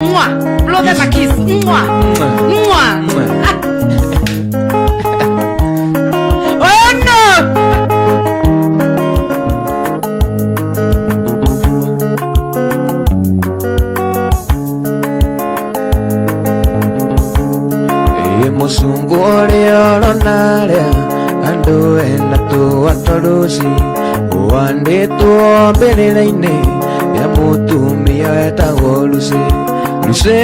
Mwah. Blow them a kiss. Mwah. Mwah. Oh no. Musungu oliononale andu ena tuwatolusi uanditwo mbiriraine ya mutumia etagwo Lucy. Lucy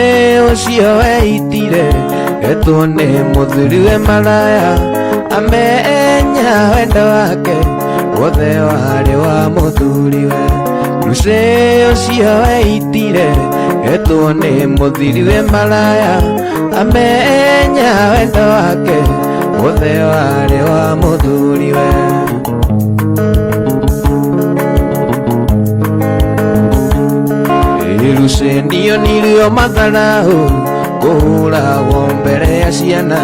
ucio eitire etwo ni muthuriwe maraya amenya wendo wake wothe wari wa muthuriwe. Lucy ucio eitire etwo ni muthuriwe maraya amenya wendo wake wothe wari wa muthuriwe. Lucy ndio nilio matharau kuhuragwo mbere ya ciana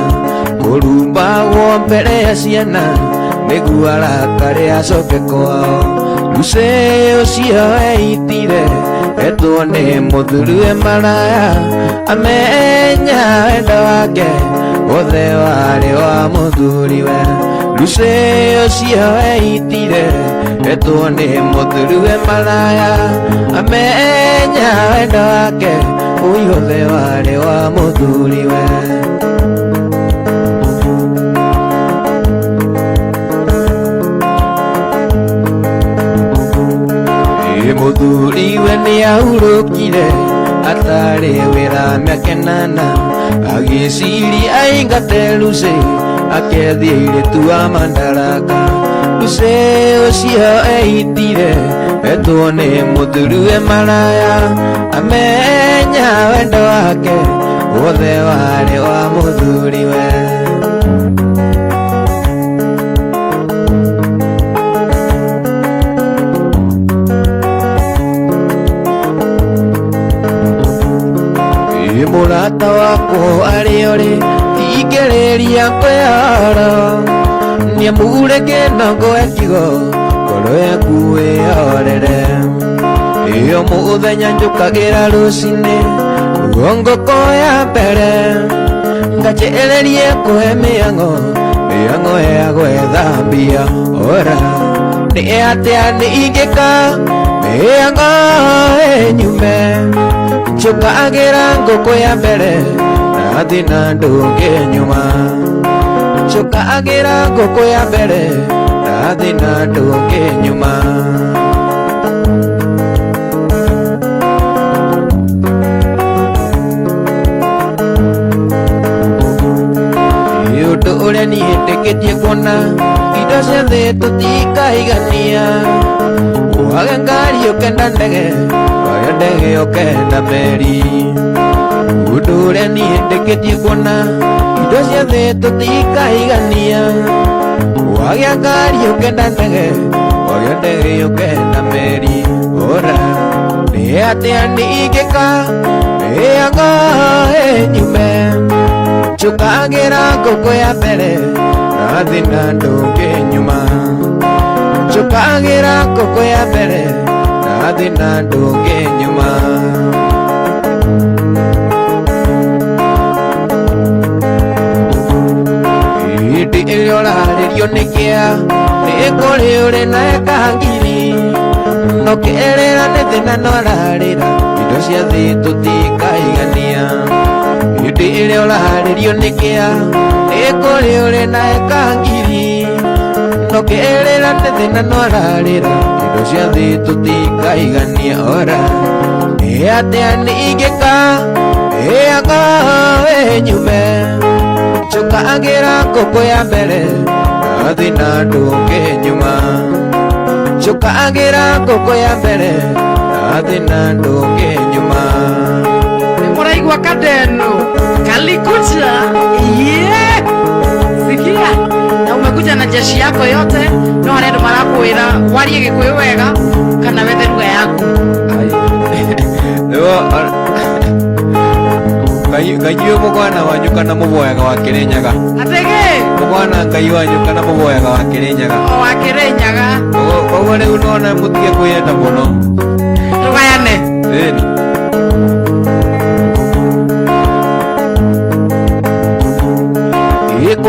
kurumbagwo mbere ya ciana niguo arakare acoke kwao. Lucy ucio eitire etwo ni muthuriwe maraya amenya wendo wake wothe wari wa muthuriwe. Lucy ucio eitire etwo ni muthuriwe maraya amenya wendo wake wothe wari wa muthuriwe. Muthuriwe ni ahurukire atari wira miaka 8 agiciria aingate Lucy akethie iritu wa Madaraka. Lucy ucio eitire etwo ni muthuriwe maraya amenya wendo wake wothe wari wa muthuriwe. Murata wako ariori igeriria kwehara niamureke nongo ekigo ngoro yaku wihorere. Iyo muthenya njukagira rucini gongo koya mbere ngacererie kuhe mĩang'o ya gwĩthambia. Ora nĩ atia nĩ ingĩka mĩang'o ĩnyume njukagira ngũkũ ya mbere nathi na ndũngĩ nyuma. Njukagira ngũkũ ya mbere nathi na ndũngĩ nyuma. Ũndũ ũrĩa niĩ ndĩkĩtie kuona indo cia thĩ tũtikaigania. Wage ngari ũkenda ndege wage ndege ũkenda meri. Ũndũ ũrĩa niĩ ndĩkĩtie kuona indo cia thĩ tũtikaigania. Wage ngari ũkenda ndege wage ndege ũkenda meri. Ora nĩ atĩa nĩ ingĩka mĩang'o ĩnyume njukagira ngũkũ ya mbere nathi na ndũngĩ nyuma. Njukagira ngũkũ ya mbere nathi na ndũngĩ nyuma. Hĩndĩ ĩrĩa ũrarĩrio nĩ kĩa nĩ kũrĩ ũrĩ na eka ngiri no kĩrĩra nĩ thĩna no ararĩra indo cia thĩ tũtikaigania. Hĩndĩ ĩrĩa ũrarĩrio nĩ kĩa nĩ kũrĩ ũrĩ na eka ngiri no kĩrĩra nĩ thĩna no ararĩra indo cia thĩ tũtikaigania. Ora nĩ atĩa nĩ ingĩka mĩang'o ĩnyume njukagira ngũkũ ya mbere nathi na ndũngĩ nyuma. Njukagira ngũkũ ya mbere nathi na ndũngĩ nyuma. Muraigua kadeno kalikuja sikia na umekuja na jeshi yako yote no wale ndo marakwira warie Gikuyu wega kana wethe lugha yaku. Ngai mukwana wanyu kana muboyaga wa Kirinyaga. Atege mukwana Ngai wanyu kana muboyaga wa Kirinyaga. O wa Kirinyaga. Koguo rĩu nona mutige kwĩyenda mũno. Tugayane. Ĩni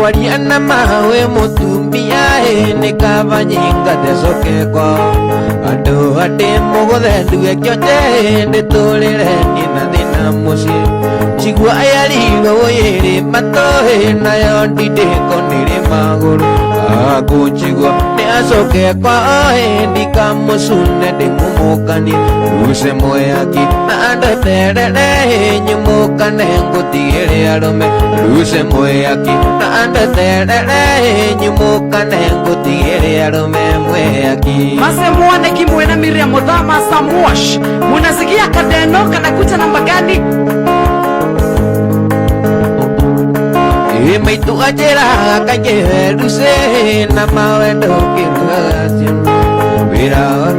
kwaria na mawe mutumia ni kabanyinga tecoke kwao andu ati muguthe nduge kionje nditurire nina thina mucii chigua ayarigo wiri matohi nayo ndindiko niri maguru akunjigua ni acoke kwao ndikamucune ndimumukanie ruse moyaki na ndeterere nyumukane ngutigire arume ruse moyaki na ndeterere nyumukane ngutigire arume moyaki mase muone kimwena Miriam Muthama Samwash munasikia kadeno kanakuja namba gani maitu ajera kanye ruse na mawendo kiragazio wira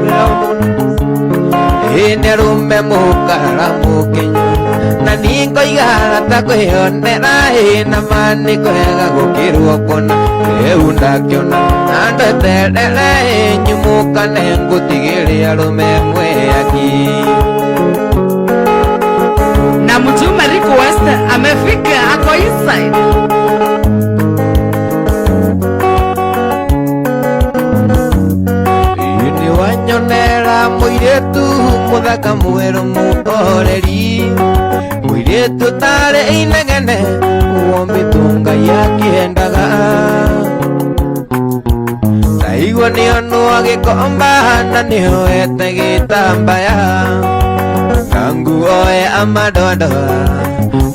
nerume mukara mukenyo na ningo igara takwionera na mani kwega gukirwo kona eunda kiona ndeterere nyumukane ngutigire arume mweyaki na mtume request amefika ako inside wanyonera muiretu muthaka mweru muoreri muiretu tare inegene uwo mitunga yakiendaga taigua nionu agikomba na nioete gitambaya na nguoe amadoadoa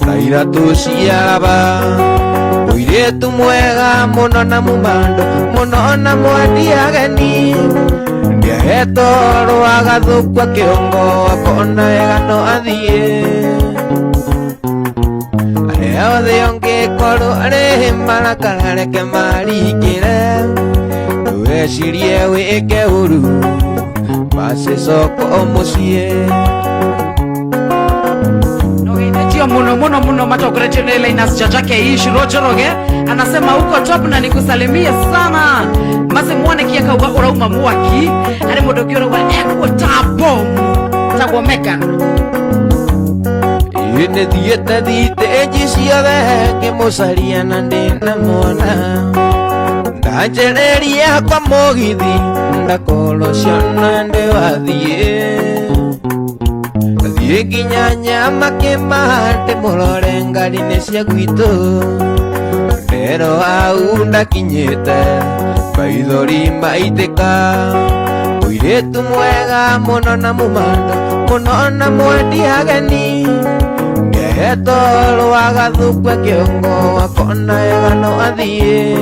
tairatu ciaraba muiretu mwega muno na mumando muno na mwendi ageni Eto agathukwa kiongo akona egano athie aria othe ongikorwo ari marakara reke marikire wecirie wike uru macicoko mucie muno matokoretio na Linus Jajake hii Shirojoroge anasema huko top na nikusalimie sana mase muone kiaka urauma mwaki ari mudokioro wa eko tabo meka ine dieta dite ejisiade ke musaria na ndina mona ndajereria kwa mogithi ndakolociona ndewathie Yeginyanya makemate murore ngari-ini cia gwitu ndero au ndakinyite maithori maitika muiretu mwega muno na mumando muno na mwendi ageni ngetoro agathukwe kiongo akona egano athie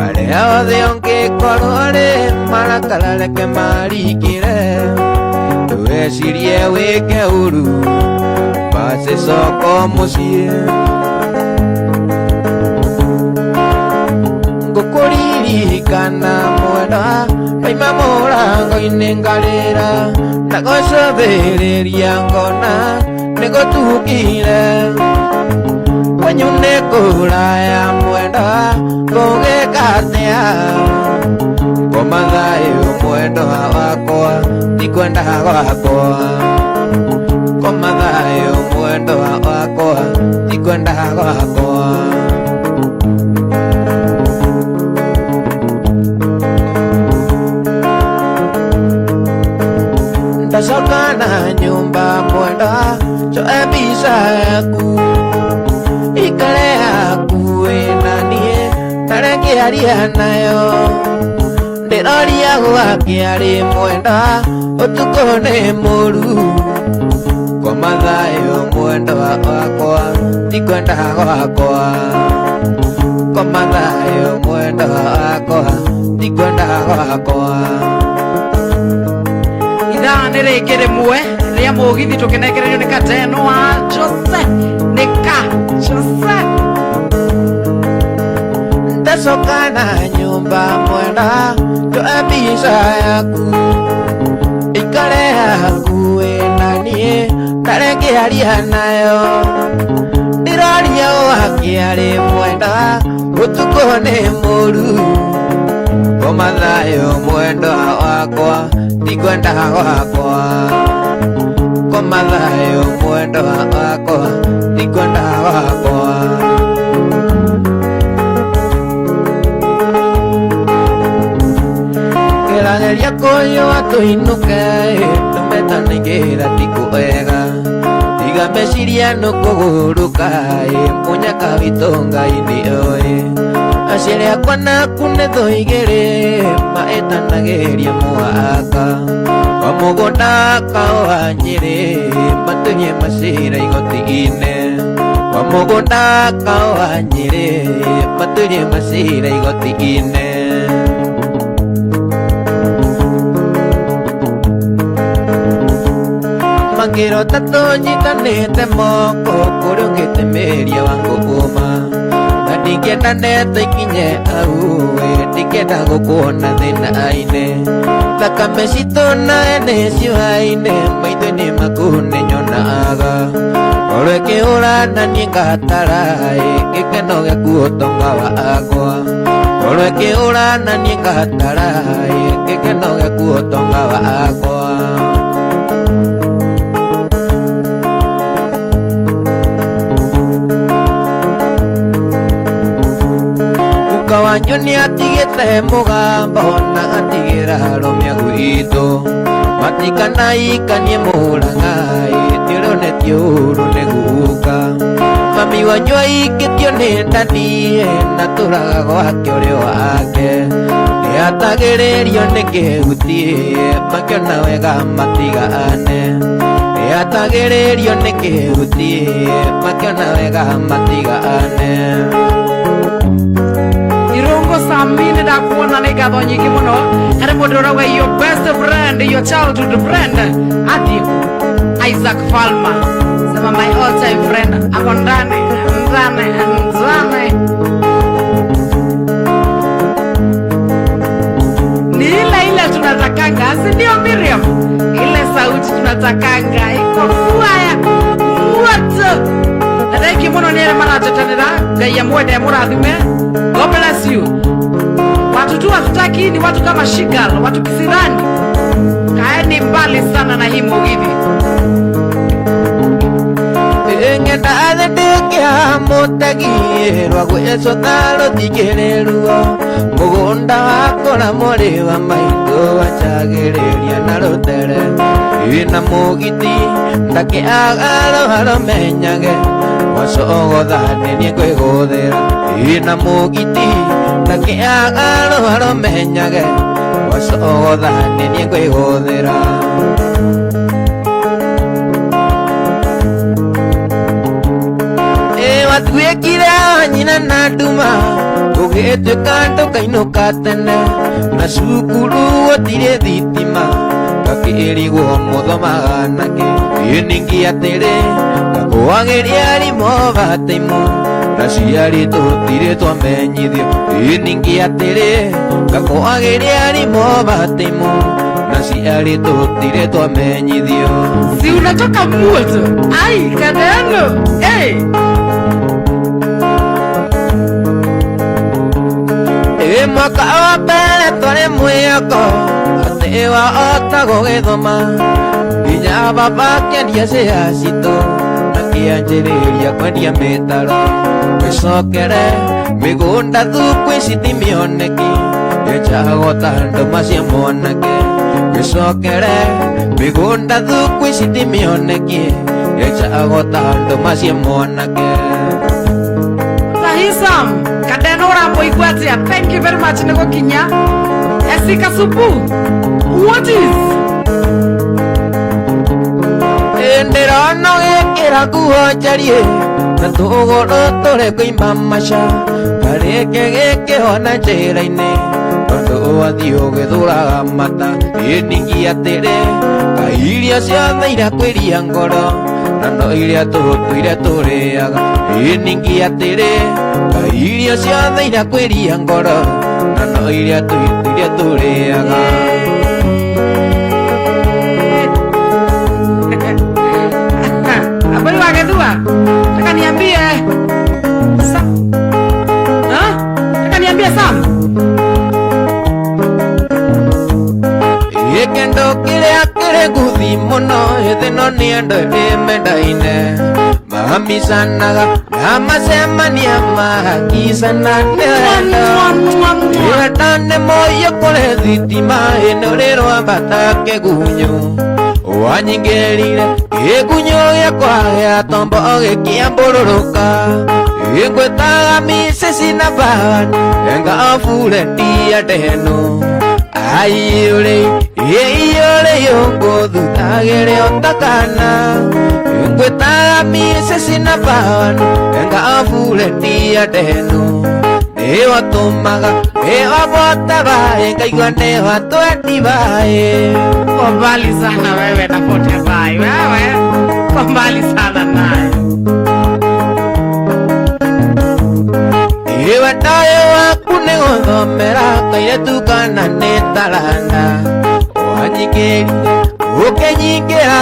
aria othe ongikorwo ari marakara reke marikire wecirie wike uru macicoko mucie ngukuririkana mwenda maima murango-ini ngarira ndagucũthĩrĩria ngona nĩgũtukire kwenyu nĩ kũraya mwenda ngũgĩka atĩa ngoma thayũ mwendwa wakwa ndikwenda gwakwa ngoma thayũ mwendwa wakwa ndikwenda gwakwa ndacoka na nyumba mwendwa coe mbica yaku ikare hakuĩ na niĩ tare ngĩaria nayo ndiroria gwakiarĩ mwenda ũtukũ nĩ mũru ngoma thayũ mwendwa wakwa ndikwenda gwakwa ngoma thayũ mwendwa wakwa ndikwenda gwakwa ithaa nĩ rĩngĩ rĩmwe rĩa mũgithi tũkĩnekererio nĩ Kateno wa Jose nĩka Jose ndacoka na nyumba mwenda coe mbica yaku ikare hakuĩ na niĩ tare ngĩaria nayo ndiroria gwakiarĩ mwenda ũtukũ nĩ mũru ngoma thayũ mwendwa wakwa ndikwenda gwakwa ngoma thayũ mwendwa wakwa ndikwenda gwakwa tũrageria kũyũa tũinũke tũmetanĩkĩra ti kwega tiga meciria nĩ kũgũrũka mũnyaka witũ Ngai nĩ oĩ aciari akwa naku nĩ tũigĩrĩ maetanagĩria mwaka wa mũgũnda wa Nyĩrĩ matunyie macira igoti-inĩ wa mũgũnda wa Nyĩrĩ matunyie macira igoti-inĩ mangĩrota tũnyitanĩte moko kũrĩ ũngĩtemeria wa ngũkũma na ndingĩenda ndeto ikinye hau ndingĩenda gũkuona thĩna-inĩ thakame citũ nawe nĩ ciũhaine maitho-inĩ maku nĩ nyonaga oro ĩkĩhũra na niĩ ngatara gĩkeno gĩaku ũtonga wakwa oro ĩkĩhũra na niĩ ngatara gĩkeno gĩaku ũtonga wakwa wanyu nĩ atigĩte mũgambo na atigĩra arũmia gwitũ matikanaikanie Mũrang'a nĩũronetio ũũru nĩ guka mami wanyu aikĩtio nĩ ndani na tũraga gwake ũrĩ wake nĩatagĩrĩrio nĩ kĩhuti makĩona wega matigane nĩatagĩrĩrio nĩ kĩhuti makĩona wega matigane Irungu Samini da kuona nĩ ngatho nyingĩ mũno harĩ mũndũ ũrauga your best friend, your childhood friend Athiku Isaac Falma sema my all time friend ako ndani ni ile tunatakanga si ndio Miriam ile sauti tunatakanga iko fuaya what Nadaiki muno nere maratetanira Ngai amwende mũrathime God bless you. Watu tu hatutaki ni watu kama Shigal, watu kisirani. Kaeni mbali sana na hii Mugithi. Ngenda athĩndĩkia mũtegirwa gwĩcotha rũthigĩrĩruo mũgũnda wakora mũrĩ wa maitũ wachagĩrĩria na rũtere ĩna mũgiti ndakĩaga rũharo menyage wacogotha nĩ kwĩgũthĩra ĩna mũgiti ndakĩaga rũharo menyage wacogotha nĩ kwĩgũthĩra Twekire nyina na nduma ũgĩtuĩka ndũkainũka tene na cukuru gũtirĩ thitima ngakĩrigwo mũthomaga nakĩ ĩningi atĩrĩ ngakũagĩria arimũ bataimu na ciarĩ tũtirĩ twamenyithio ĩningi atĩrĩ ngakũagĩria arimũ bataimu na ciarĩ tũtirĩ twamenyithio Si unatoka moto ai kadeno hey mwaka wa mbere twarĩ mwĩyoko atĩ wa otagwo gĩthoma nginya baba kĩendia cia citũ na kĩanjĩrĩria kwendia mĩtaro gwĩcokere mĩgũnda thuku ici ti mĩoneki ĩnjagota ndũma cia mwanake gwĩcokere mĩgũnda thuku ici ti mĩoneki ĩnjagota ndũma cia mwanake Sahisam Kadeno ũramũigua atĩa? Thank you very much nĩgũ kinya Esika Supu What is? Ndĩrona gĩkĩra nguo njarie na tũgũrũ tũrĩ kũimba maca karĩke gĩkĩhona njĩra-inĩ tondũ wathiĩ ũgĩthũraga mata ĩningi atĩrĩ kai irio ciothe iria kwĩria ngoro na no iria tũtũire tũrĩaga ĩningi atĩrĩ kai irio ciothe iria kwĩria ngoro na no iria tũtũire tũrĩaga Habari wagethua taka niambie taka niambie Sam Kĩndũ kĩrĩa kĩrĩ nguthi mũno thĩ no nĩ andũ ĩmendaine amisanaga na macemania mahakicana nĩwendane moyo kũrĩ thitima ĩno rĩrwambata kĩgunyũ wanyingĩrire kĩgunyũ gĩakwa gĩa tombo gĩkĩambũrũrũka ngwĩtaga miceci na ban engabure ndia ndeno aiyũrĩ ngũthuthagĩre ũtakana ngwĩtaga miceci na ban engabure ndia ndeno nĩwatũmaga nĩwabota ngaigua nĩwatwendi baĩ. Kwa mbali sana wewe na pote bai wewe, kwa mbali sana naye. Iwe nayo waku nĩgũthomera kairĩtu kana nĩ taranda wanyingĩrire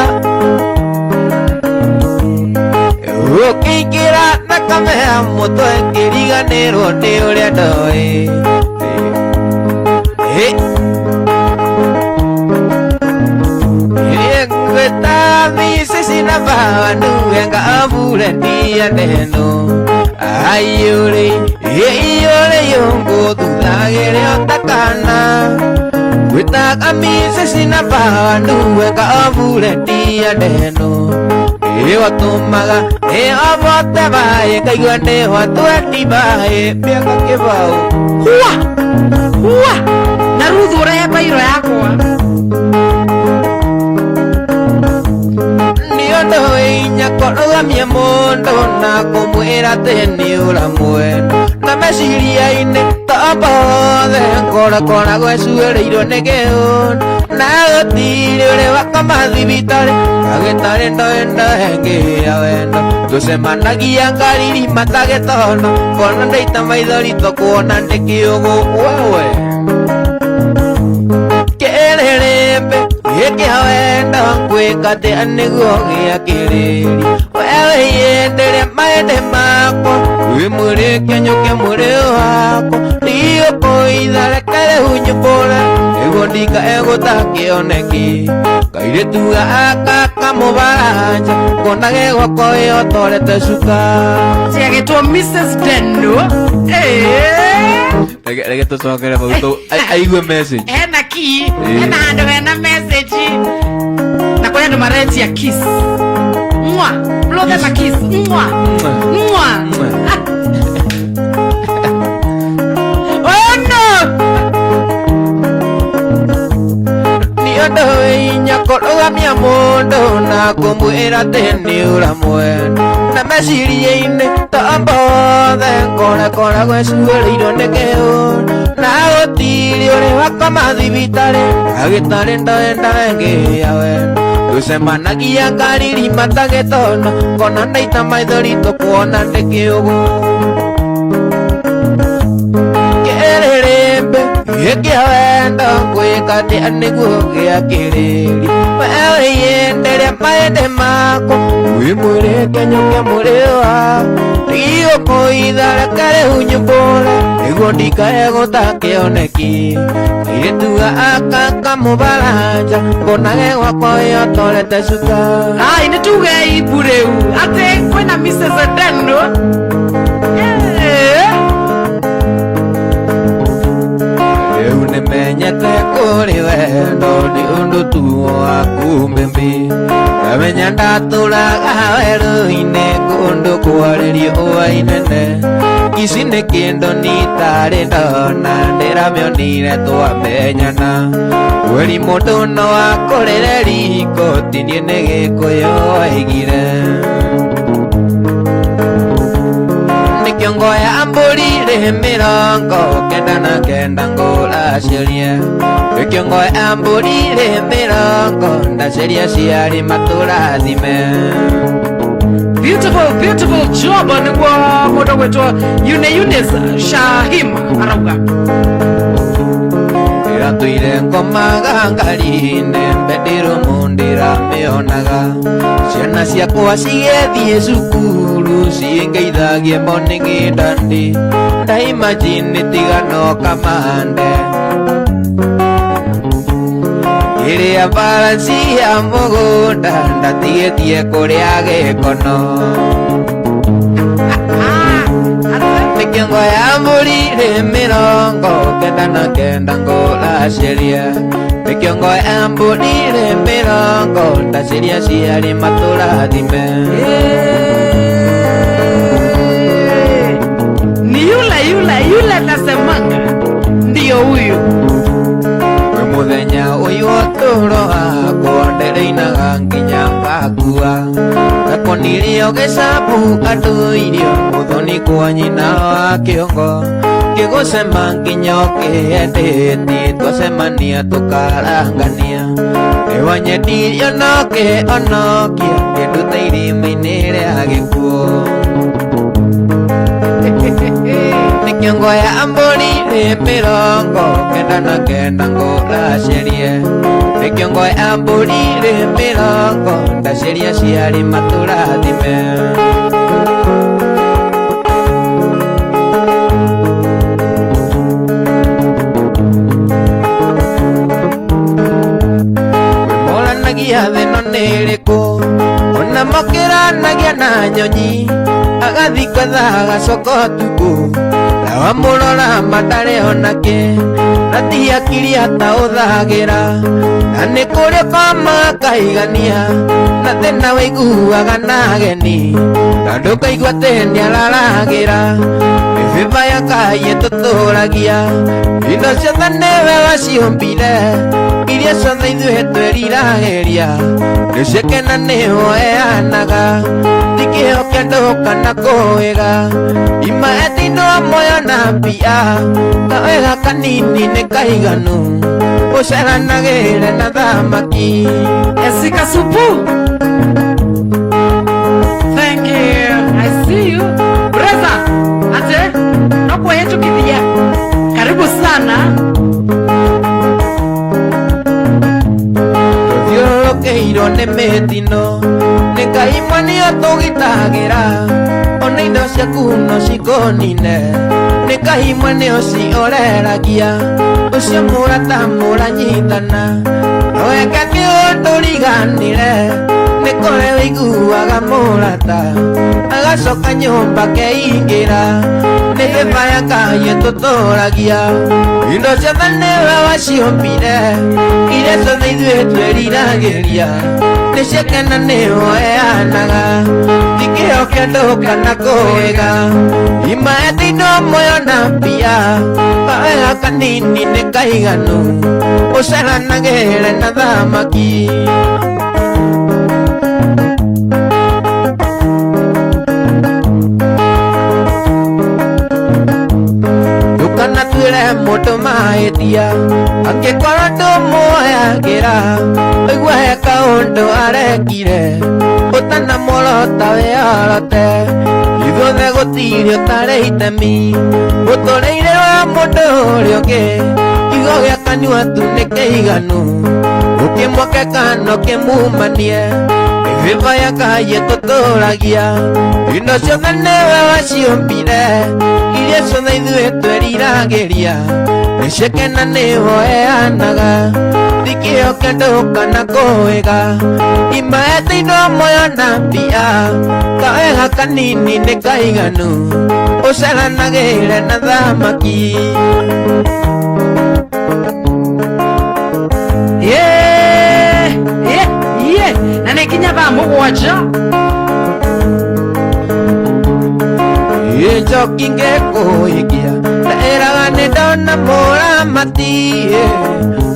ũkĩnyingĩra na kamea mũtwe ngĩriganĩrwo nĩ ũrĩa ndoĩ ngwĩta miceci na banu engabure ndia ndeno aiyũrĩ ngũthuthagĩre ũtakana ngwĩtaga miceci na banu engabure ndia ndeno nĩwatũmaga nĩwabote baĩ ngaigua nĩwatwendi baĩ mĩaka kĩbaũ Hua na Ruthu ũrehe bairo yakwa nĩũndũ hinya kũrũgamia mũndũ na kũmwĩra atĩ nĩũramwenda na meciria-inĩ tombo wothe ngũrakora gwecuĩrĩirwo nĩ kĩũndũ na gũtirĩ ũrĩ wakoma thibitarĩ ndagĩtarĩ ndoendaengĩya wendo tũcemanagia ngariri matagĩtono kona ndaita maithori tũkuona ndĩ kĩũgũ wewe kĩrĩrĩmbĩ gĩkĩa wendo ngwĩka atĩa nĩguo gĩa kĩrĩri wewe yenderia maende makwa wĩ mwĩrĩ kĩonyũke mwĩrĩ wakwa ndiũkũitha rekere hunyũmbũre nĩguo ndikae gũtakĩoneki kairĩtu gaka kamũbaranja konage gwakwa wĩotorete cuka ciagĩtwo Mrs. Deno. Reke tũcokere bau aigue message Hena ki hena handũ hena message na kũrĩ andũ maretia kiss mwa blothe ma kiss mwa oh no nĩũndũ hinya kũrũgamia mũndũ na kũmwĩra atĩ nĩũramwenda na meciria-inĩ tombo wothe ngũrakora gwecuĩrĩirwo nĩ kĩũndũ na gũtirĩ ũrĩ wakoma thibitarĩ ndagĩtarĩ ndoendaengĩya wendo tũcemanagia ngariri matagĩtono kona ndaita maithori tũkuona ndĩ kĩũgũ kĩrĩrĩmbĩ gĩkĩa wendo ngwĩka atĩa nĩguo gĩa kĩrĩri wewe yenderia maende makwa wĩ mwĩrĩ kĩonyũke mwĩrĩ wakwa ndiũkũitha rekere hunyũmbũre nĩguo ndikae gũtakĩoneki kairĩtu gaka kamũbaranja ngonage gwakwa wĩotorete cuka ai nĩ tuge ibu rĩu atĩ kwĩna Mrs. Deno rĩu nĩmenyete kũrĩ wendo nĩ ũndũ tu waku mbĩmbĩ ngamenya ndatũraga werũ-inĩ kũndũ kwarĩrio ũwainene ici nĩ kĩndũ nitarĩ ndona ndĩramĩonire twamenyana weri mũndũ no wakũrĩre riko tinie nĩ gĩkũyũ waigire nĩkĩo ngoya mbũri rĩ 99 ngũraciaria nĩkĩo ngoya mbũri rĩ 90 ndaciaria ciarĩ matũrathime. Beautiful job nĩguo mũndũ gwĩtwo Eunice Shahim arauga ĩratũire ngomaga ngari-inĩ mbendirũmu ndiramĩonaga ciana ciakwa cigĩthiĩ cukuru cingĩithagie morning ndandi ndaimagine tigano kamande ĩrĩa baranci ya mũgũnda ndatigĩtie kũrĩa gĩkono Nikiongo ya mburi rĩ mĩrongo kenda na kenda ngũraciria. Nikiongo ya mburi rĩ mĩrongo ndaciria ciarĩ matũrathime. Ni yule nasemanga ndiyo huyu. We muthenya ũyũ ũtũũro wakwa ndĩrĩinaga nginya ngakua. Gakonirio gĩcambu andũirio mũthoni kwa nyina wa kĩongo. Kĩgũcema nginya ũkĩendĩtie twacemania tũkarangania. Nĩwanyendirio nokĩonokia kĩnduta irima-inĩ rĩa gĩkuũ. Nikiongo ya mburi rĩ mĩrongo kenda na kenda ngũracirie. Nikiongo ya mburi rĩ mĩrongo ndaciria ciarĩ matũrathime. Wĩmũranagia thĩ ĩno nĩ ĩrĩkũ, ona mũkĩranagia na nyonyi. Agathi kwetha gacoko ũtukũ, na wamũrora matarĩ onake, na ti akiri ataũthagĩra. Na nĩ kũrĩ koma kaigania, na thĩna wĩiguaga na ageni, na ndũkaigua atĩ nĩararagĩra. Mĩthemba ya Ngai ĩtũtũragia, indo ciothe nĩwe waciũmbire, iria ciothe ithuĩ twĩriragĩria, nĩciakena nĩwe eanaga. Tikĩheo kĩandũ kana kũwĩga, ima etino moyo na mbia, kawega kanini nĩ kaiganu, ũceranagĩre na thamaki. Esika supu. Thank you. I see you. Breza, ate, noko yetu kithia. Karibu sana. Tũthiũrũrũkĩirwo nĩ mĩtino, nĩ Ngai nĩo tũgitagĩra, ona indo ciaku no cikũnine. Nĩ Ngai nĩo cioreragia, ũcio mũrata mũranyitana. Weka kĩũndũ riganĩre, nĩ kũrĩ wĩiguaga mũrata, agacoka nyũmba keingĩra. Nĩ hĩba ya Ngai ĩtũtũragia, indo ciothe nĩwe waciũmbire, iria ciothe ithuĩ twĩriragĩria, nĩciakena nĩwe eanaga. Ti kĩheo kĩandũ kana kũwĩga, ima etino muoyo na mbia, kawega kanini nĩ kaiganu, ũceranagĩre na thamaki. Ndũkanatuĩre mũndũ mahĩtia, angĩkorwo ndũmuoyagĩra, ũigua he kaũndũ arekire, ũtanamũrota wĩyorote. Ithuothe gũtirĩ ũtarĩ itemi, mũtũrĩre wa mũndũ ũrĩa ũngĩ, kiugo gĩa kanua tu nĩ kĩiganu, ũkĩmwake kana ũkĩmumanie. Mĩthemba ya Ngai ĩtũtũragia, indo ciothe nĩwe waciũmbire, iria ciothe ithuĩ twĩriragĩria, nĩciakena nĩwe eanaga. Ti kĩheo kĩandũ kana kũwĩga, ima etino muoyo na mbia, kawega kanini nĩ kaiganu, ũceranagĩre na thamaki. Na nĩkinya thaa mũgwanja. Njoki ngĩkũhikia, ndaĩraga nĩ ndona mũramati,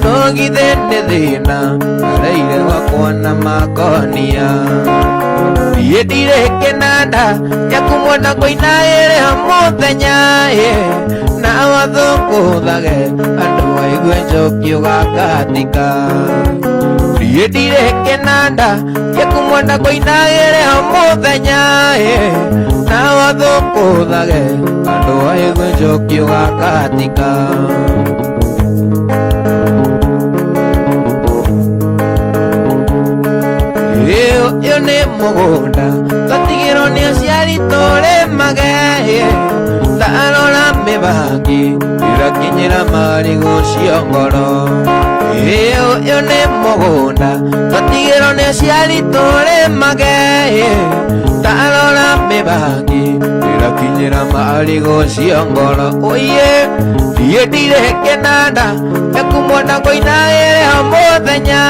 no githĩ nĩ thĩna areire gwakwa na makonia. Niĩ ndirĩ kĩnanda gĩa kũmwona kũina ĩrĩ mũthenya, na wathũngũthage andũ aigue njoki ũgakatika. Niĩ ndirĩ kĩnanda gĩa kũmwona kũina ĩrĩ mũthenya, na wathũngũthage andũ aigue njoki ũgakatika. Ũyũ nĩ mũgũnda twatigĩrwo nĩ aciari tũrĩmage, ndarora mĩbangi ĩrakinyĩra marigũ cia ngoro. Ũyũ nĩ mũgũnda twatigĩrwo nĩ aciari tũrĩmage, ndarora mĩbangi yakinyira maarigo cia ngoro oye ndiendire kenanda ekumwona ngoinaire muthenya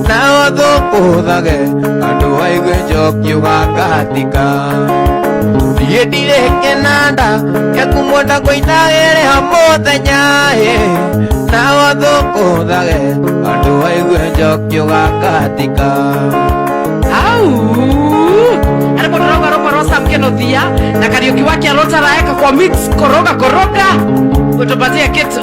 nao thukuthage andu aigue njokiuga ngatika ndiendire kenanda ekumwona ngoinaire muthenya nao thukuthage andu aigue njokiuga ngatika au ari mundu rauga rumwe rwa Sam Kenothia na Kariuki wake alota raeka kwa mix koroga utupatie kitu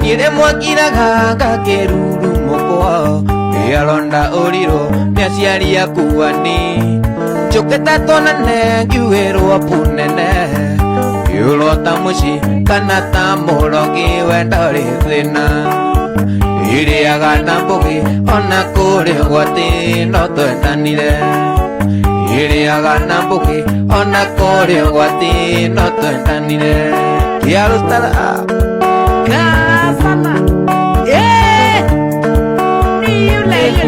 nire mwakiraga gakeruru mukwa yaronda uriro nyaciari akuani choketa tonane ngiwerwo punene yulota muci kana tamorogi wenda ri thina iriaga na mbugi ona kuri gwati no twendanire iriaga na mbugi ona kuri gwati no twendanire kiarutara sana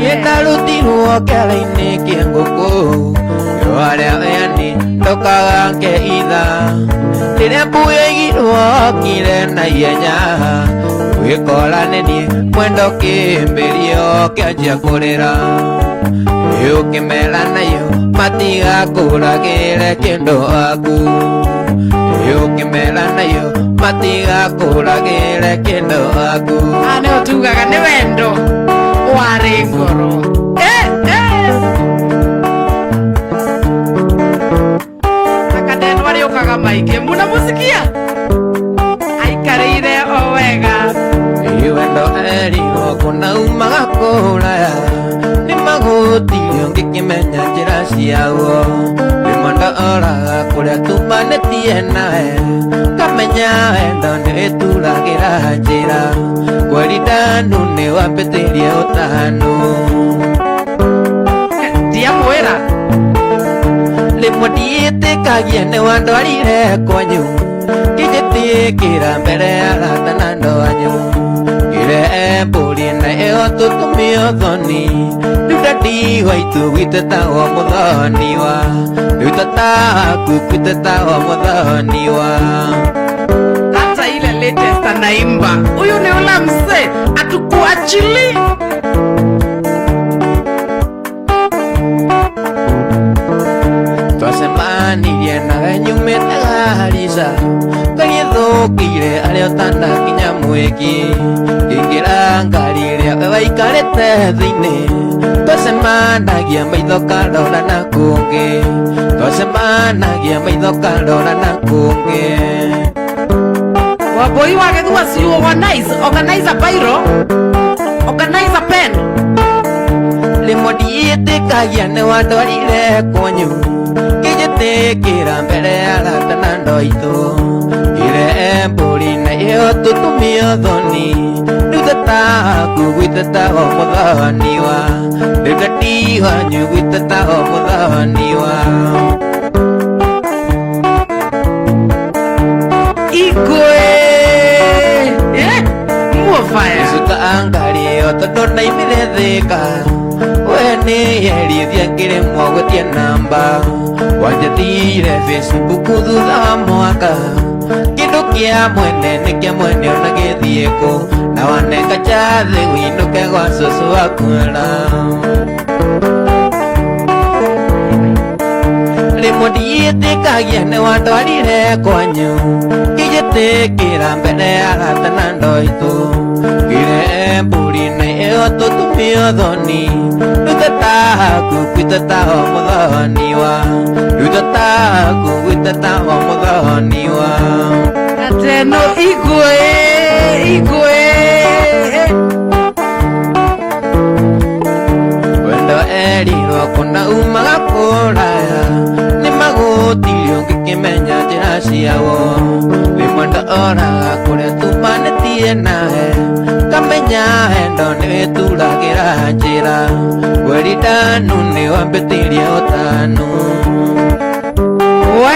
Yetarutirwo kĩara-inĩ kĩa ngũkũ yo arĩa eni ndokaga ngeitha rĩrĩa mbu yaigirwo okire na ihenya gwĩkora nĩ niĩ mwendo kĩmbĩrio kĩanjia kũrĩra ũkĩmera nayo matigakũragĩre kĩndũ aku ũkĩmera nayo matigakũragĩre kĩndũ aku nĩyo tugaga nĩ wendo warĩ ngoro akadeni wariũkaga maingĩ mũnamusikia aikarĩire o wega wendo erirwo kũnaumaga kũraya nĩ magũtirio ngĩkĩmenya njĩra ciaguo rĩmwe ndoraga kũrĩa tumanĩtie nawe ngamenya wendo nĩrĩturagĩra njĩra kweri ndanu nĩ wambĩtĩrie ũtano ndiamwĩra rĩmwe ndiĩtĩkagia nĩ wandwarire kwanyu ngĩgĩtĩkĩra mbere ya arata na andũ ngĩre mbũri na ĩyo tũtũmio thoni rĩu ndandi waitu gwĩtetagwo mũthoni wa rĩu tataku gwĩtetagwo mũthoni wa hata ile latest anaimba huyu ni ule mzee atukuachili twacemanirie nawe nyumĩte Garissa ngagĩthũkĩire arĩa ũtanakinya mwĩki ngĩingĩra ngari ĩrĩa we waikarĩte thĩinĩ twacemanagia maitho karora na kũngĩ twacemanagia maitho karora na kũngĩ waboi wake was you organize a bairo organize a pen rĩmwe ndiĩtĩkagia nĩ wandwarire kwanyu ngĩgĩtĩkĩra mbere ya arata na andũ aitũ ngĩre mbũri na ĩyo tũtũmio thoni rĩu tataku gwĩtetagwo mũthoni wa rĩu ndandi wanyu gwĩtetagwo mũthoni wa igwe muofaya suka ngari ĩyo tondũ ndaimire thĩka we nĩ yerithia ngĩremwo gũtia namba wanjathire Facebook thutha wa mwaka kĩndũ kĩa mwene nĩ kĩa mwene ona gĩthiĩ kũ na wanenga njathĩ wĩinũke gwa cũcũ wakwĩra rĩmwe ndiĩtĩkagia nĩ wandwarire kwanyu ngĩgĩtĩkĩra mbere ya arata na andũ aitũ ngĩre mbũri na ĩyo tũtũmio thoni rĩu tataku gwĩtetagwo mũthoni wa rĩu tataku gwĩtetagwo mũthoni wa ateno igwe wendo erirwo kũnaumaga kũraya nĩ magũtirio ngĩkĩmenya njĩra ciawo rĩmwe ndoraga kũrĩa tumanĩtie nawe ngamenya wendo nĩwĩturagĩra njĩra kweri ndanu nĩ wambĩtĩrie ũtano we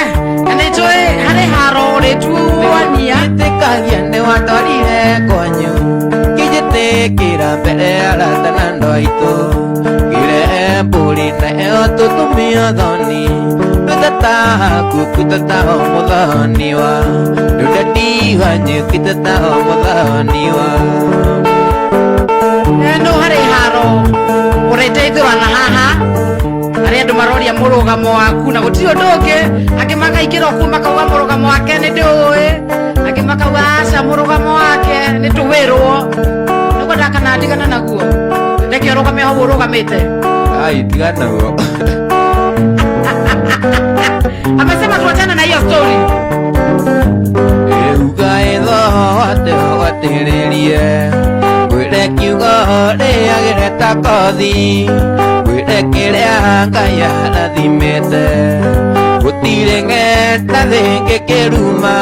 nĩnjũĩ harĩ haro ũrĩtuania ĩtĩkagia nĩ wandwarire kwanyu gaito Kire mburi na eo tutumia thoni Nutata kukutata omuthoniwa Nudatiwa nyukitata omuthoniwa no hari haro ureteithwa na haha ari andu maroria murugamo waku na gutiri undu ungi akimaka ikiro kuma kauga murugamo wake ni ndiui akimaka aca murugamo wake ni tuwirwo niguo ndakana ndigana naguo reke urugame ho urugamite ai tigana huo amesema tuachane na hiyo story uga etho watiririe gwire kiugo riagire ta kothi gwire kiria Ngai arathimite gutire ng'enda thingi kiruma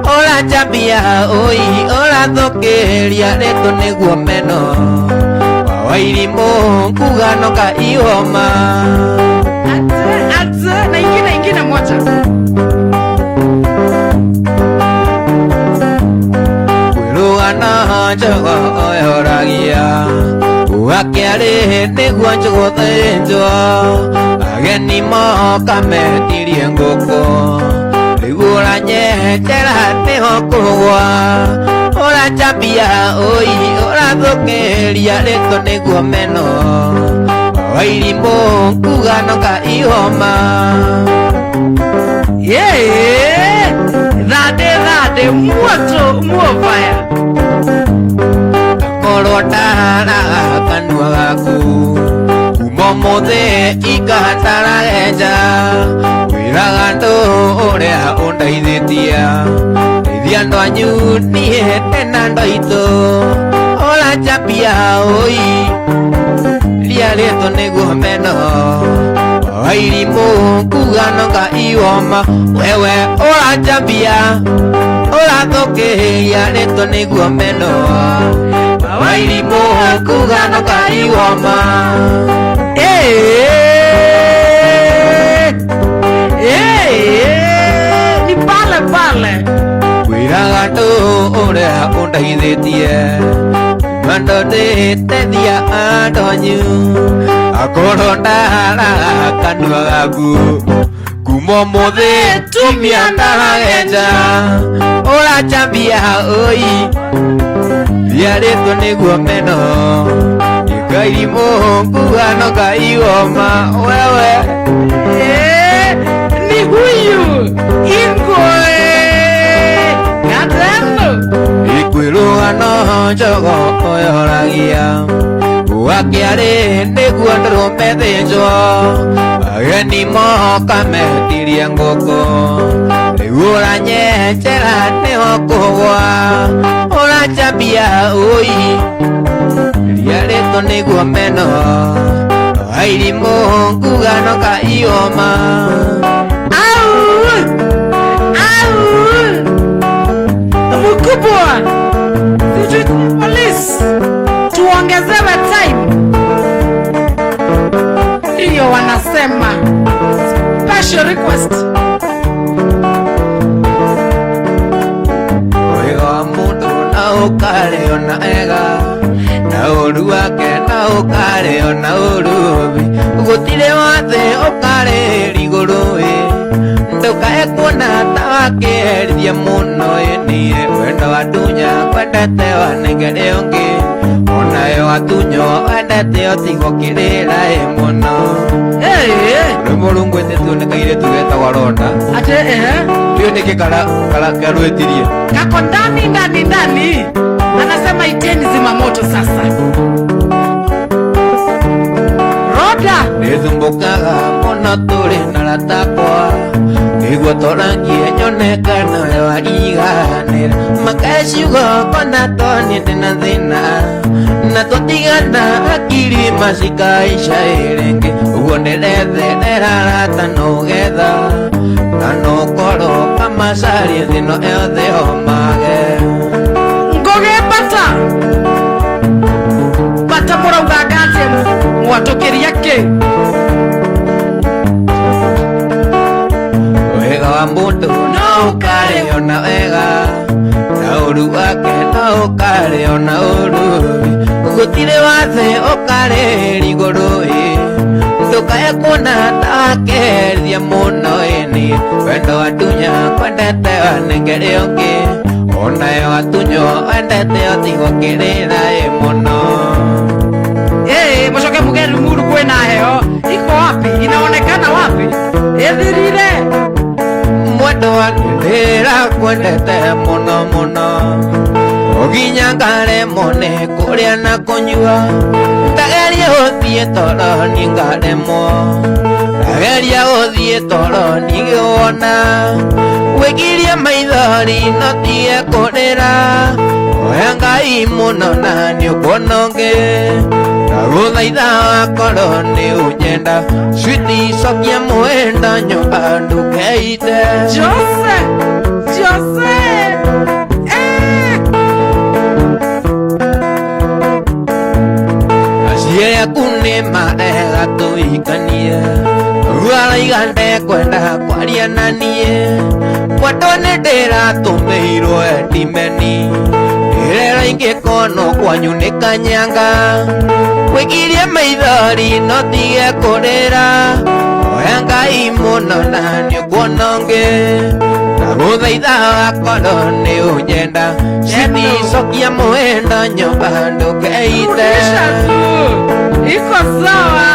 ora njambia oi ora thukiria ritu niguo meno wawairimu kuga noka ihoma ate na ingine moja kwirugana njogo oyoragia ugakiari niguo njogo thinjwo ageni moka metirie nguku riu uranyenjera niho kugwa urachambia oi urathukiria ritu niguo meno wairimu kuga noka ihoma thande muoto muovaya korwo ndaraga kanua gaku kuma mothe ikataragenja wiraga ndu uria undaithitia ndeithia andu anyu nie ndena ndoito urachambia oi ria ritu niguo meno wairimu kuga noka ihoma wewe urachambia urathukiria ritu niguo meno wairimu kuga noka ihoma ni pale wiraga ndu uria undaithitie mando nditethia andu anyu akorwo ndaraga kanua gaku kuma mothe tumia ndaragenja urachambia oi ria ritu niguo meno ikairimu kuga noka ihoma wewe ni huyu ingoe gatano ikwirugano njogo oyoragia ugakiari niguo ndurume thinjwo ageni moka metirie nguku riu uranyenjera niho kugwa urachambia oi ria ritu niguo meno wairimu kuga noka ihoma mkubwa polisi tuongezewe time ndiyo wanasema special request wiga wa mundu na ukario na ega na uru wake na ukario na urubi gutire wathe ukare riguru ndukae kuona ta wakerithia muno nie wendo wa dunya kwendete wanengere ungi onayo atunyo wendete otigo kirira muno Murungu etetwo nĩ kairĩtu getagwo Ronda ate ndio nĩkĩ karwĩtirie kako ndani anasema iteni zimamoto sasa Ronda nĩthumbukaga mũno tũrĩ na ratakwa nĩguo tũrangie nyonekana wariganĩra makeciugo kona toni ndĩna thĩna na tũtigana akiri macikaica rĩngĩ ũguo ndĩretherera rata nũgetha na nũkorwo kamacarie thĩno yothe homage ngoge bata mũrauga ngate mwatũkĩria kĩ wega wa mũndũ no ũkarĩo na wega na ũru wake no ũkarĩo na ũru gutire wathe ukare riguru ndukae kuona takeria muno ini wendo atunya kwendete wanengere ungi onayo atunyo wendete otigukirira muno. Mcoke mugeni muru kwina heo iko wapi? Inaonekana wapi? Ethirire mwendo wa ndira kwendete muno muno uginyangare mone kuria na kunyua ndageria uthie toro ningaremwo ndageria uthie toro nigona wigirie maithori no tie kurira oya Ngai muno na niukononge ndaguthaitha wakorwo ni unyenda switi cokia mwenda nyumba ndukeite Jose aciere aku ni marega tuikanie araiga kwenda kwaria na nie kwendo ni ndiratumĩirwo endimeni irera ingĩkono kwanyu nĩ kanyanga wigirie maithori no tige kurira oya Ngai muno na nĩũkuononge ndagũthaitha wakorwo nĩ ũnyenda citicokia mwenda nyumba ndukeite iko sawa.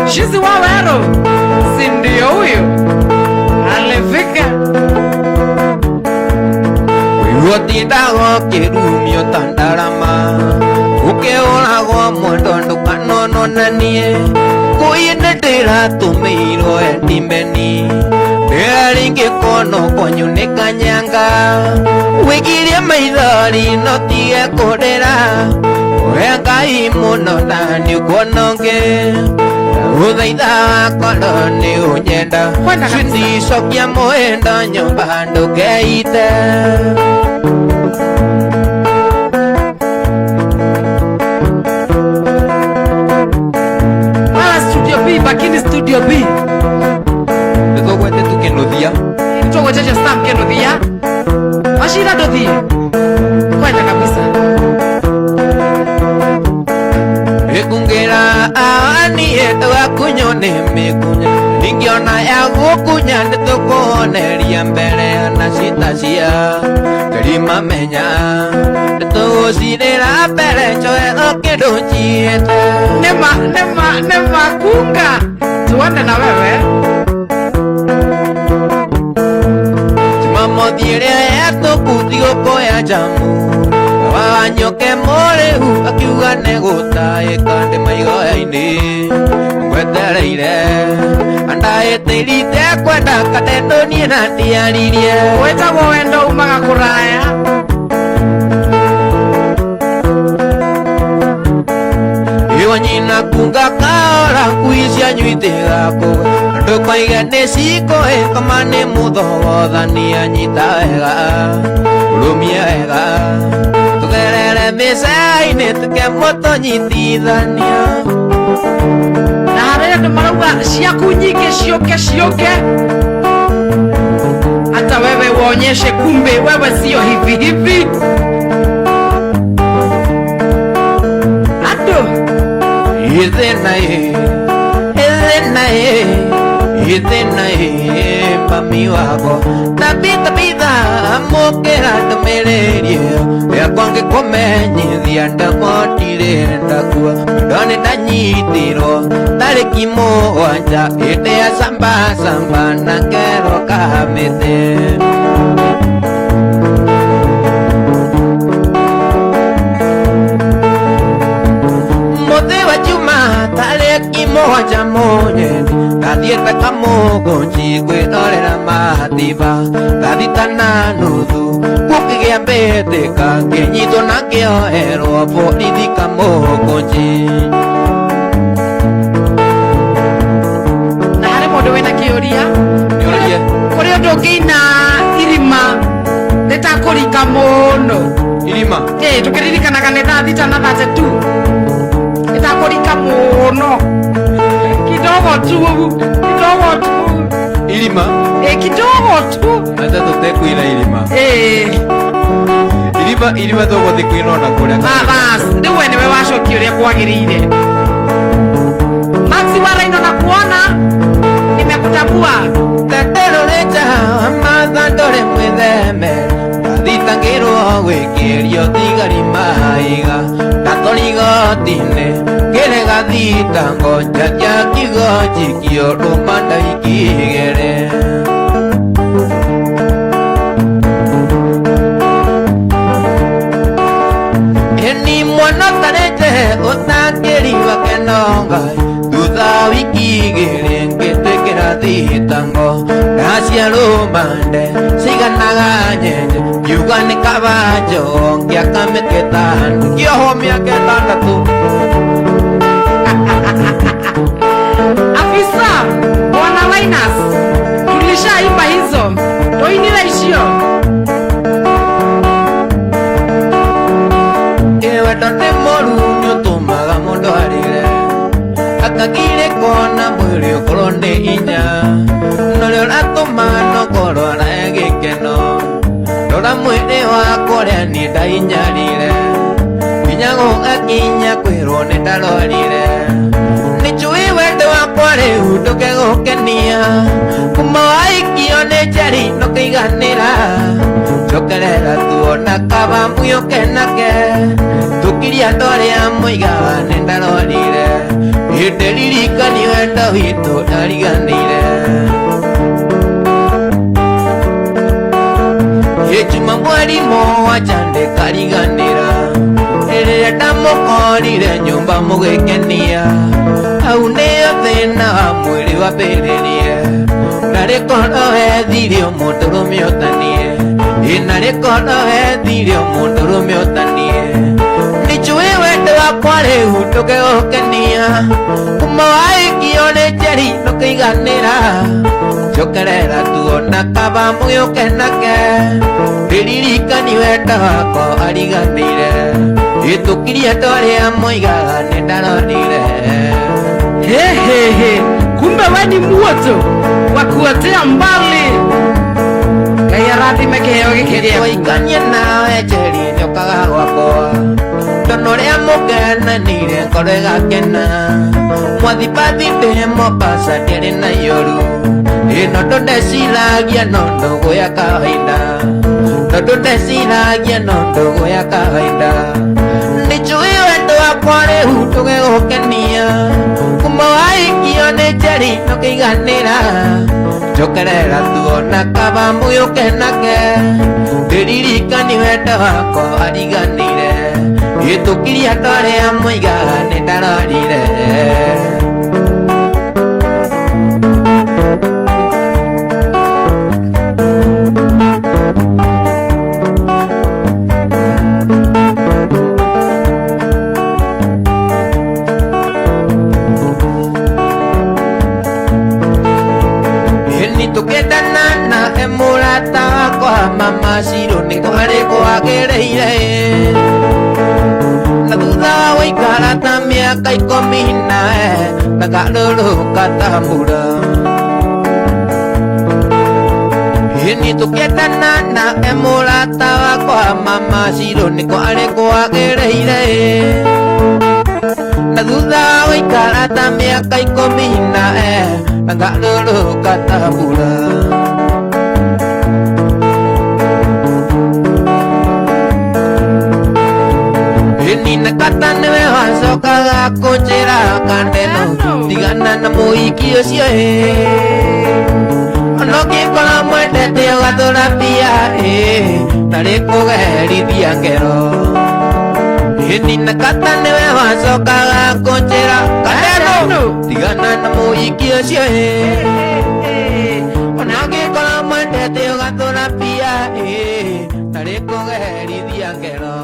Shizi Waweru si ndio huyu alifika wĩgũtindago kĩrumio ta ndarama ũkĩũragwo mwendo ndũkanononanie ngũi nĩ ndĩratũmĩirwo endimeni rĩrĩa rĩngĩkono kwanyu nĩ kanyanga wigirie maithori no tige kũrĩra oya Ngai muno na nĩũkuononge ndagũthaitha wakorwo nĩ ũnyenda citicokia mwenda nyumba ndukeite. Studio B, bakini Studio B nĩtũgwete tũkĩnũthia nĩtũgweteje Sam kĩnũthia mashira ndothie kwenda kabisa ĩkungĩra aanie twakunyo nĩ mĩkunya ingĩona ya gũkunya nĩtũkũhoneria mbere ya na citacia kĩrima menya nĩtũgũcirĩra mbere njoe o kĩndũ njiĩte nema kunga tuende na wewe timamothiĩrĩa yatũkuthigũkũya jamu wanyoke mũrĩhu akiuga nĩgũtaĩka ndĩ maigoya-inĩ ngwetereire andaĩtĩrite kwenda kadendũnie na ndiaririe wĩtagwo wendo umaga kũraya iwa nyina kunga kaora ngui cianyu itigakũ andũ koige nĩ cikũĩkoma nĩ mũthogothania nyita wega ũrũmie wega tũgerere mĩcea-inĩ tũkemũtonyitithania na harĩa andũ marauga ciaku nyingĩ ciũke hata wewe uonyeshe kumbe wewe sio hivi hivi. Ado ithinae mami wako tabitha mukĩra ndũmĩrĩrie yakwa ngĩkũmenyithia ndamotire ndakua ndone ndanyitirwo tarĩki mũgwanja hĩndĩ ya samba na kero kamĩtĩ mũthĩ wa juma tarĩki mũgwanja mũnyeni ngathiĩte kamũgũnji kwĩrorera mathiba ngathitana nuthu gũkĩgĩa mbĩtĩka ngĩnyitwo na ngĩoerwo borithi kamũgũnji na harĩ mũndũ wĩna kĩũria kũrĩ ũndũ ũngĩina irima rĩtakũrika mũno irima tũkĩririkanaga nĩ thaa thita na 32 rĩtakũrika mũno kidogo tu irima kidogo tu hata tũtekwĩra irima irima irima tuguthi kwinona kuria bas ndiwe niwe wacokia uria kwagirire. Maxi Waraino na kuona nimekutambua. Tetero recha amatha ndore mwitheme ndathitangirwo gwikirio thigari maiga ndathori gotine ngirega thitango njakia kigonjikio rumanda ikigere eni mwana tarete utangiriwa kenongai thutha wiki igiri ngitwikira thitango ndacia rumande ciganaga nyenje ngiuga ni kabanjo ngiaka mĩtĩ ĩtano ngĩohwo mĩaka 6. Afisa Bwana Linus, tulishaimba hizo, toinile ishio. Ewe ndote moru nĩũtũmaga mũndũ arĩre akagire kona mwĩrĩ ũkorwo nĩ hinya norĩo ũratũma nokorwo arae gĩkeno rora mwĩrĩ wakwa ũrĩa niĩ ndahinyarire nginya gũgakinya kwĩrwo nĩ ndarorire nĩnjũĩ wendo wakwa rĩu ndũkegũkenia kuma waikio nĩ njeri ndũkĩiganĩra njokerera tuona kaba muyoke nake tukiria andũ arĩa moigaga nĩ ndarorire ndirikani wendo witũ ndariganĩire Juma mwarimu wacha ndĩkariganĩra rĩrĩa ndamũkorire nyũmba mũgĩkenia hau nĩyo thĩna wa mwĩrĩ wambĩrĩrie narĩ korwo hethirio mũndũrũme ũtanie narĩ korwo hethirio mũndũrũme ũtanie nĩnjũĩ wendo wakwa rĩu ndũkegũkenia kuma waikio nĩ njeri ndũkĩiganĩra njokerera tuona kaba mũgĩũke nake ndiririkani wendo wakwa ariganĩire ĩtũkirie andũ arĩa moigaga nĩ ndarorire. Hehehe, kumbe we ni moto wa kuotea mbali. Ngai arathime kĩheo gĩkĩ gĩaku. Tũikanie nawe njeri nĩũkaga gwakwa ndono ũrĩa mũkenanire ngoro ĩgakena mwathipathi ndĩ Mombasa ndĩrĩ na iyoru ĩno ndũndeciragia no ndũgũ ya kawaida tondũ ndeciragia no ndũgũ ya kawaida nĩnjũĩ wendo wakwa rĩu ndũgegũkenia kuma waikio nĩ njeri ndũkĩiganĩra njokerera tuona kaba mũgĩũke nake ndiririkani wendo wakwa ariganĩire ĩtũkirie andũ arĩa moigaga nĩ ndarorire. Tukendana na emũrata wakwa mama Shiro nĩkwarĩ kwagĩrĩire na thutha wa gũikara ta mĩaka 10 tagarũrũka ta mbura ni tukendana na emũrata wakwa mama Shiro nĩkwarĩ kwagĩrĩire na thutha wa gũikara ta mĩaka 10 tagarũrũka ta mbura nina kata nĩwe wacokaga kũnjĩra kandeno tigana na mũhiki ũcio ona ũngĩkora mwendete ũgathũra mbia tarĩ kũgerithia ngero nina kata nĩwe wacokaga kũnjĩra kandeno tigana na mũhiki ũcio ona ũngĩkora mwendete ũgathũra mbia tarĩ kũgerithia ngero